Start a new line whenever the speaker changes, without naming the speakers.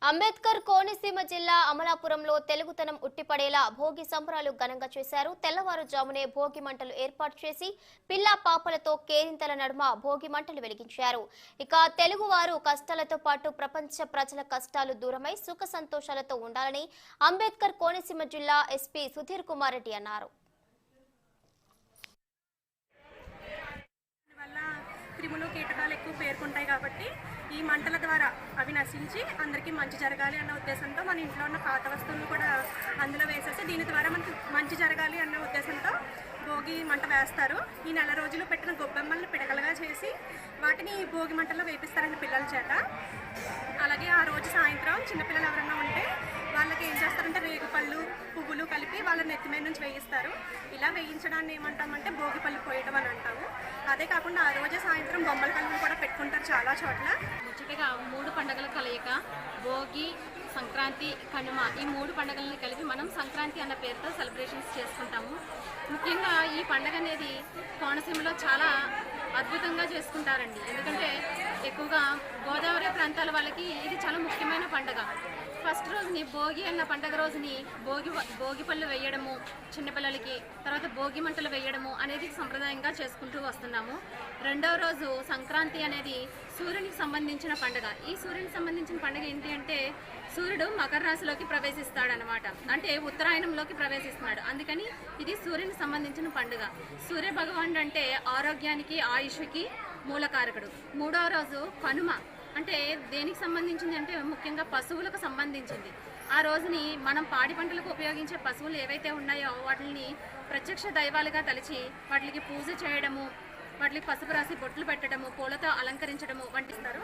అంబేద్కర్ కోనసీమ జిల్లా అమలాపురంలో తెలుగుతనం ఉట్టిపడేలా భోగి సంబరాలు ఘనంగా చేశారు. తెల్లవారుజామునే భోగి మంటలు ఏర్పాటు చేసి పిల్లా పాపలతో కేరింతల నడుమ భోగి మంటలు వెలిగించారు. ఇక తెలుగువారు కష్టాలతో పాటు ప్రపంచ ప్రజల కష్టాలు దూరమై సుఖ సంతోషాలతో ఉండాలని అంబేద్కర్ కోనసీమ జిల్లా ఎస్పీ సుధీర్ కుమార్ రెడ్డి అన్నారు.
క్రిములు కీటకాలు ఎక్కువ పేర్కొంటాయి కాబట్టి ఈ మంటల ద్వారా అవి నశించి అందరికీ మంచి జరగాలి అన్న ఉద్దేశంతో మన ఇంట్లో ఉన్న పాత వస్తువులను కూడా అందులో వేసేసి దీని ద్వారా మనకి మంచి జరగాలి అన్న ఉద్దేశంతో భోగి మంట వేస్తారు. ఈ నెల రోజులు పెట్టిన గొబ్బెమ్మల్ని పిడకలుగా చేసి వాటిని భోగి మంటల్లో వేపిస్తారండి పిల్లల చేత. అలాగే ఆ రోజు సాయంత్రం చిన్నపిల్లలు ఎవరైనా ఉంటే వాళ్ళకి ఏం చేస్తారంటే రేగుపళ్ళు పువ్వులు కలిపి వాళ్ళ నెత్తి మీద నుంచి వేయిస్తారు. ఇలా వేయించడాన్ని ఏమంటామంటే భోగిపళ్ళు పోయడం అని అంటాము. అదే కాకుండా ఆ రోజే సాయంత్రం బొమ్మల కళ్ళు కూడా పెట్టుకుంటారు చాలా చోట్ల.
ముచ్చటగా 3 పండుగల కలయిక భోగి, సంక్రాంతి, కనుమ ఈ 3 పండుగలని కలిపి మనం సంక్రాంతి అన్న పేరుతో సెలబ్రేషన్స్ చేసుకుంటాము. ముఖ్యంగా ఈ పండుగ అనేది కోనసీమలో చాలా అద్భుతంగా చేసుకుంటారండి. ఎందుకంటే ఎక్కువగా గోదావరి ప్రాంతాల వాళ్ళకి ఇది చాలా ముఖ్యమైన పండుగ. ఫస్ట్ రోజుని భోగి అన్న పండుగ రోజుని భోగి పళ్ళు వేయడము చిన్నపిల్లలకి, తర్వాత భోగి మంటలు వేయడము అనేది సంప్రదాయంగా చేసుకుంటూ వస్తున్నాము. రెండవ రోజు సంక్రాంతి అనేది సూర్యునికి సంబంధించిన పండుగ. ఈ సూర్యునికి సంబంధించిన పండుగ ఏంటి అంటే సూర్యుడు మకర రాశిలోకి ప్రవేశిస్తాడనమాట, అంటే ఉత్తరాయణంలోకి ప్రవేశిస్తున్నాడు. అందుకని ఇది సూర్యునికి సంబంధించిన పండుగ. సూర్య భగవానుడు అంటే ఆరోగ్యానికి, ఆయుష్కి మూలకారకుడు. మూడవ రోజు కనుమ అంటే దేనికి సంబంధించింది అంటే ముఖ్యంగా పశువులకు సంబంధించింది. ఆ రోజుని మనం పాడి పంటలకు ఉపయోగించే పశువులు ఏవైతే ఉన్నాయో వాటిని ప్రత్యక్ష దైవాలుగా తలిచి వాటికి పూజ చేయడము, వాటికి పసుపు రాసి బొట్లు పెట్టడము, పూలతో అలంకరించడము వంటిస్తారు.